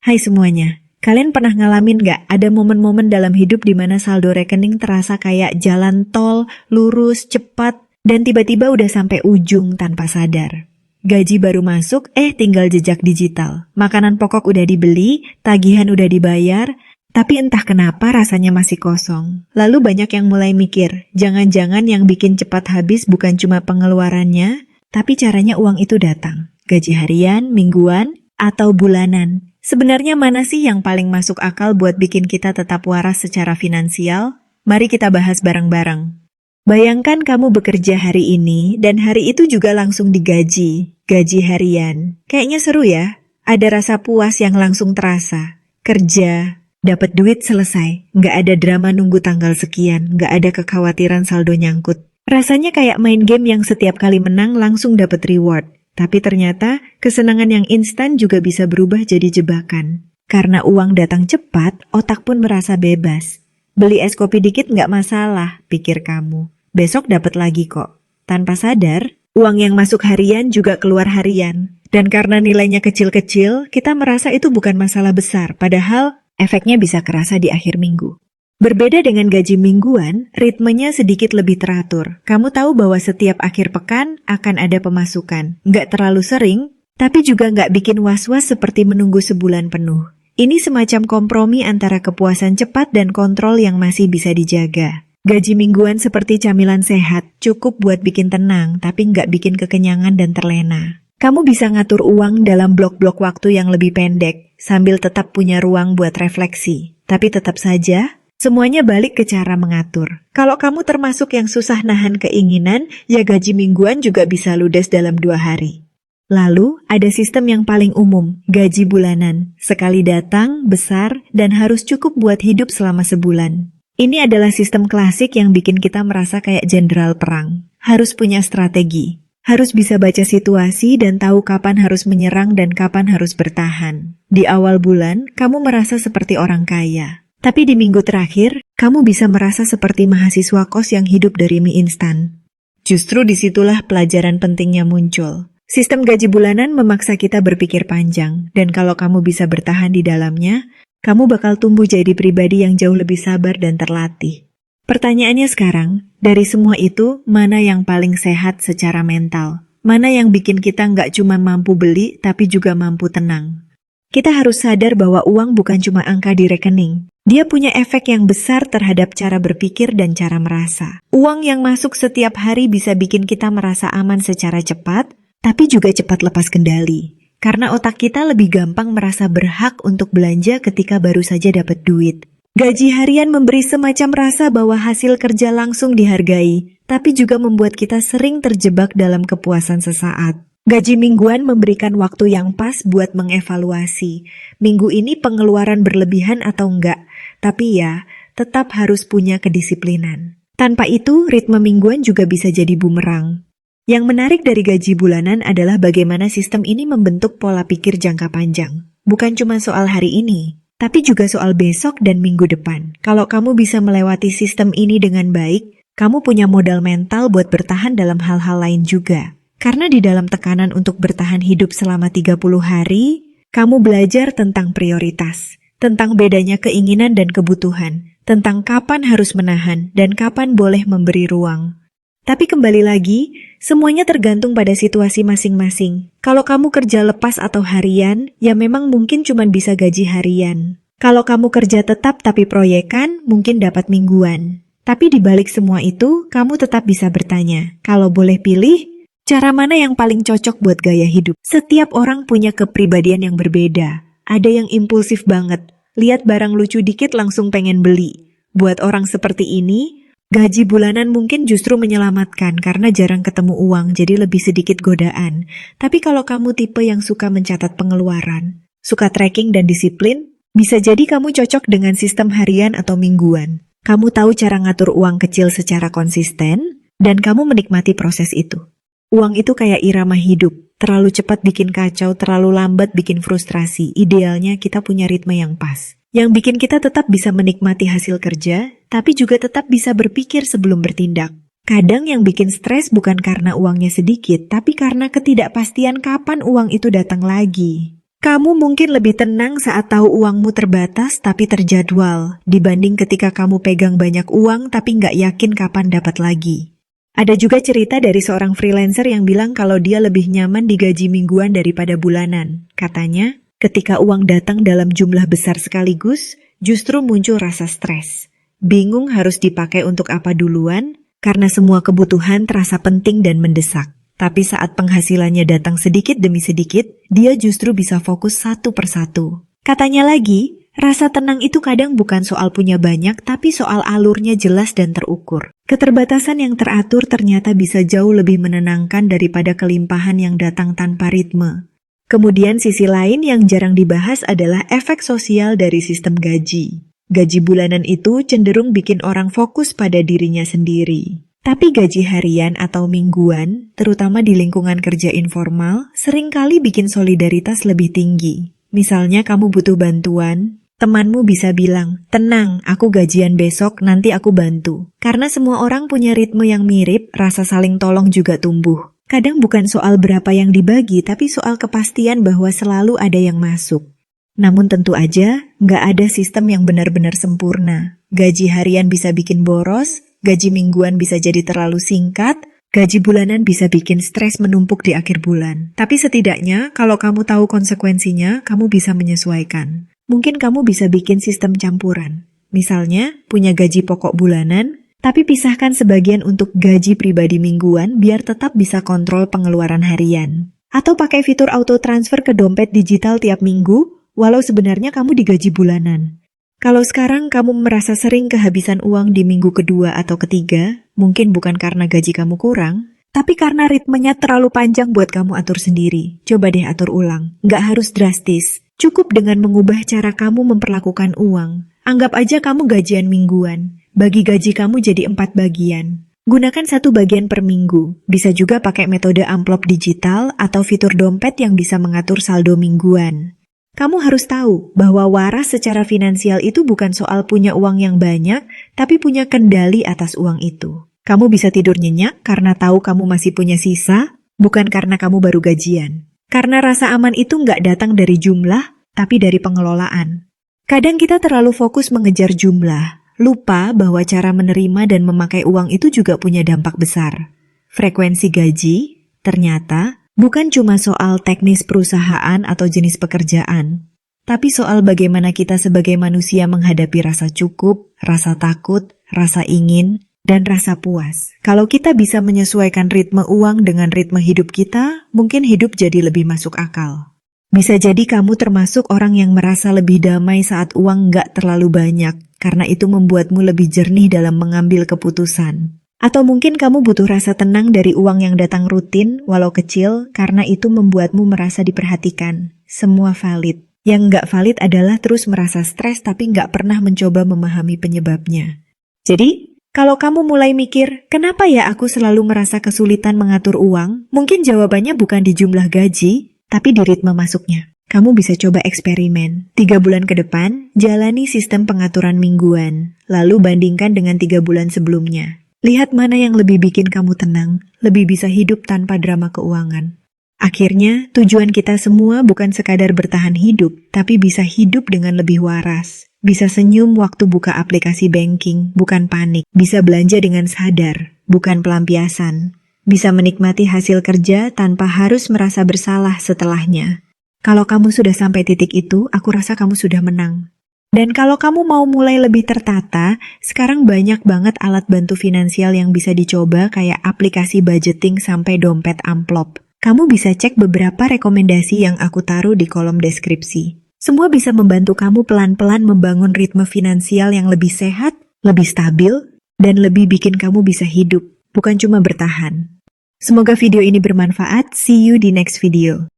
Hai semuanya, kalian pernah ngalamin gak ada momen-momen dalam hidup di mana saldo rekening terasa kayak jalan tol, lurus, cepat, dan tiba-tiba udah sampai ujung tanpa sadar? Gaji baru masuk, tinggal jejak digital. Makanan pokok udah dibeli, tagihan udah dibayar, tapi entah kenapa rasanya masih kosong. Lalu banyak yang mulai mikir, jangan-jangan yang bikin cepat habis bukan cuma pengeluarannya, tapi caranya uang itu datang. Gaji harian, mingguan, atau bulanan. Sebenarnya mana sih yang paling masuk akal buat bikin kita tetap waras secara finansial? Mari kita bahas bareng-bareng. Bayangkan kamu bekerja hari ini dan hari itu juga langsung digaji. Gaji harian. Kayaknya seru ya? Ada rasa puas yang langsung terasa. Kerja, dapat duit selesai. Nggak ada drama nunggu tanggal sekian. Nggak ada kekhawatiran saldo nyangkut. Rasanya kayak main game yang setiap kali menang langsung dapat reward. Tapi ternyata, kesenangan yang instan juga bisa berubah jadi jebakan. Karena uang datang cepat, otak pun merasa bebas. Beli es kopi dikit nggak masalah, pikir kamu. Besok dapat lagi kok. Tanpa sadar, uang yang masuk harian juga keluar harian. Dan karena nilainya kecil-kecil, kita merasa itu bukan masalah besar. Padahal, efeknya bisa kerasa di akhir minggu. Berbeda dengan gaji mingguan, ritmenya sedikit lebih teratur. Kamu tahu bahwa setiap akhir pekan akan ada pemasukan. Nggak terlalu sering, tapi juga nggak bikin was-was seperti menunggu sebulan penuh. Ini semacam kompromi antara kepuasan cepat dan kontrol yang masih bisa dijaga. Gaji mingguan seperti camilan sehat, cukup buat bikin tenang, tapi nggak bikin kekenyangan dan terlena. Kamu bisa ngatur uang dalam blok-blok waktu yang lebih pendek, sambil tetap punya ruang buat refleksi. Tapi tetap saja, semuanya balik ke cara mengatur. Kalau kamu termasuk yang susah nahan keinginan, ya gaji mingguan juga bisa ludes dalam 2 hari. Lalu, ada sistem yang paling umum, gaji bulanan. Sekali datang, besar, dan harus cukup buat hidup selama sebulan. Ini adalah sistem klasik yang bikin kita merasa kayak jenderal perang. Harus punya strategi. Harus bisa baca situasi dan tahu kapan harus menyerang dan kapan harus bertahan. Di awal bulan, kamu merasa seperti orang kaya. Tapi di minggu terakhir, kamu bisa merasa seperti mahasiswa kos yang hidup dari mie instan. Justru disitulah pelajaran pentingnya muncul. Sistem gaji bulanan memaksa kita berpikir panjang, dan kalau kamu bisa bertahan di dalamnya, kamu bakal tumbuh jadi pribadi yang jauh lebih sabar dan terlatih. Pertanyaannya sekarang, dari semua itu, mana yang paling sehat secara mental? Mana yang bikin kita nggak cuma mampu beli, tapi juga mampu tenang? Kita harus sadar bahwa uang bukan cuma angka di rekening. Dia punya efek yang besar terhadap cara berpikir dan cara merasa. Uang yang masuk setiap hari bisa bikin kita merasa aman secara cepat, tapi juga cepat lepas kendali. Karena otak kita lebih gampang merasa berhak untuk belanja ketika baru saja dapat duit. Gaji harian memberi semacam rasa bahwa hasil kerja langsung dihargai, tapi juga membuat kita sering terjebak dalam kepuasan sesaat. Gaji mingguan memberikan waktu yang pas buat mengevaluasi. Minggu ini pengeluaran berlebihan atau enggak, tapi ya, tetap harus punya kedisiplinan. Tanpa itu, ritme mingguan juga bisa jadi bumerang. Yang menarik dari gaji bulanan adalah bagaimana sistem ini membentuk pola pikir jangka panjang. Bukan cuma soal hari ini, tapi juga soal besok dan minggu depan. Kalau kamu bisa melewati sistem ini dengan baik, kamu punya modal mental buat bertahan dalam hal-hal lain juga. Karena di dalam tekanan untuk bertahan hidup selama 30 hari, kamu belajar tentang prioritas, tentang bedanya keinginan dan kebutuhan, tentang kapan harus menahan dan kapan boleh memberi ruang. Tapi kembali lagi, semuanya tergantung pada situasi masing-masing. Kalau kamu kerja lepas atau harian, ya memang mungkin cuma bisa gaji harian. Kalau kamu kerja tetap tapi proyekan, mungkin dapat mingguan. Tapi di balik semua itu, kamu tetap bisa bertanya, kalau boleh pilih, cara mana yang paling cocok buat gaya hidup? Setiap orang punya kepribadian yang berbeda. Ada yang impulsif banget. Lihat barang lucu dikit langsung pengen beli. Buat orang seperti ini, gaji bulanan mungkin justru menyelamatkan karena jarang ketemu uang, jadi lebih sedikit godaan. Tapi kalau kamu tipe yang suka mencatat pengeluaran, suka tracking dan disiplin, bisa jadi kamu cocok dengan sistem harian atau mingguan. Kamu tahu cara ngatur uang kecil secara konsisten, dan kamu menikmati proses itu. Uang itu kayak irama hidup, terlalu cepat bikin kacau, terlalu lambat bikin frustrasi. Idealnya kita punya ritme yang pas, yang bikin kita tetap bisa menikmati hasil kerja, tapi juga tetap bisa berpikir sebelum bertindak. Kadang yang bikin stres bukan karena uangnya sedikit, tapi karena ketidakpastian kapan uang itu datang lagi. Kamu mungkin lebih tenang saat tahu uangmu terbatas tapi terjadwal, dibanding ketika kamu pegang banyak uang tapi nggak yakin kapan dapat lagi. Ada juga cerita dari seorang freelancer yang bilang kalau dia lebih nyaman digaji mingguan daripada bulanan. Katanya, ketika uang datang dalam jumlah besar sekaligus, justru muncul rasa stres. Bingung harus dipakai untuk apa duluan, karena semua kebutuhan terasa penting dan mendesak. Tapi saat penghasilannya datang sedikit demi sedikit, dia justru bisa fokus satu persatu. Katanya lagi, rasa tenang itu kadang bukan soal punya banyak, tapi soal alurnya jelas dan terukur. Keterbatasan yang teratur ternyata bisa jauh lebih menenangkan daripada kelimpahan yang datang tanpa ritme. Kemudian sisi lain yang jarang dibahas adalah efek sosial dari sistem gaji. Gaji bulanan itu cenderung bikin orang fokus pada dirinya sendiri. Tapi gaji harian atau mingguan, terutama di lingkungan kerja informal, seringkali bikin solidaritas lebih tinggi. Misalnya kamu butuh bantuan, temanmu bisa bilang, "Tenang, aku gajian besok, nanti aku bantu." Karena semua orang punya ritme yang mirip, rasa saling tolong juga tumbuh. Kadang bukan soal berapa yang dibagi, tapi soal kepastian bahwa selalu ada yang masuk. Namun tentu aja, nggak ada sistem yang benar-benar sempurna. Gaji harian bisa bikin boros, gaji mingguan bisa jadi terlalu singkat, gaji bulanan bisa bikin stres menumpuk di akhir bulan. Tapi setidaknya, kalau kamu tahu konsekuensinya, kamu bisa menyesuaikan. Mungkin kamu bisa bikin sistem campuran. Misalnya, punya gaji pokok bulanan, tapi pisahkan sebagian untuk gaji pribadi mingguan biar tetap bisa kontrol pengeluaran harian. Atau pakai fitur auto transfer ke dompet digital tiap minggu, walau sebenarnya kamu digaji bulanan. Kalau sekarang kamu merasa sering kehabisan uang di minggu kedua atau ketiga, mungkin bukan karena gaji kamu kurang, tapi karena ritmenya terlalu panjang buat kamu atur sendiri. Coba deh atur ulang, nggak harus drastis. Cukup dengan mengubah cara kamu memperlakukan uang. Anggap aja kamu gajian mingguan. Bagi gaji kamu jadi 4 bagian. Gunakan 1 bagian per minggu. Bisa juga pakai metode amplop digital atau fitur dompet yang bisa mengatur saldo mingguan. Kamu harus tahu bahwa waras secara finansial itu bukan soal punya uang yang banyak, tapi punya kendali atas uang itu. Kamu bisa tidur nyenyak karena tahu kamu masih punya sisa, bukan karena kamu baru gajian. Karena rasa aman itu nggak datang dari jumlah, tapi dari pengelolaan. Kadang kita terlalu fokus mengejar jumlah, lupa bahwa cara menerima dan memakai uang itu juga punya dampak besar. Frekuensi gaji, ternyata, bukan cuma soal teknis perusahaan atau jenis pekerjaan, tapi soal bagaimana kita sebagai manusia menghadapi rasa cukup, rasa takut, rasa ingin, dan rasa puas. Kalau kita bisa menyesuaikan ritme uang dengan ritme hidup kita, mungkin hidup jadi lebih masuk akal. Bisa jadi kamu termasuk orang yang merasa lebih damai saat uang nggak terlalu banyak, karena itu membuatmu lebih jernih dalam mengambil keputusan. Atau mungkin kamu butuh rasa tenang dari uang yang datang rutin, walau kecil, karena itu membuatmu merasa diperhatikan. Semua valid. Yang nggak valid adalah terus merasa stres tapi nggak pernah mencoba memahami penyebabnya. Jadi, kalau kamu mulai mikir, kenapa ya aku selalu merasa kesulitan mengatur uang? Mungkin jawabannya bukan di jumlah gaji, tapi di ritme masuknya. Kamu bisa coba eksperimen. 3 bulan ke depan, jalani sistem pengaturan mingguan. Lalu bandingkan dengan 3 bulan sebelumnya. Lihat mana yang lebih bikin kamu tenang, lebih bisa hidup tanpa drama keuangan. Akhirnya, tujuan kita semua bukan sekadar bertahan hidup, tapi bisa hidup dengan lebih waras. Bisa senyum waktu buka aplikasi banking, bukan panik. Bisa belanja dengan sadar, bukan pelampiasan. Bisa menikmati hasil kerja tanpa harus merasa bersalah setelahnya. Kalau kamu sudah sampai titik itu, aku rasa kamu sudah menang. Dan kalau kamu mau mulai lebih tertata, sekarang banyak banget alat bantu finansial yang bisa dicoba kayak aplikasi budgeting sampai dompet amplop. Kamu bisa cek beberapa rekomendasi yang aku taruh di kolom deskripsi. Semua bisa membantu kamu pelan-pelan membangun ritme finansial yang lebih sehat, lebih stabil, dan lebih bikin kamu bisa hidup, bukan cuma bertahan. Semoga video ini bermanfaat. See you di next video.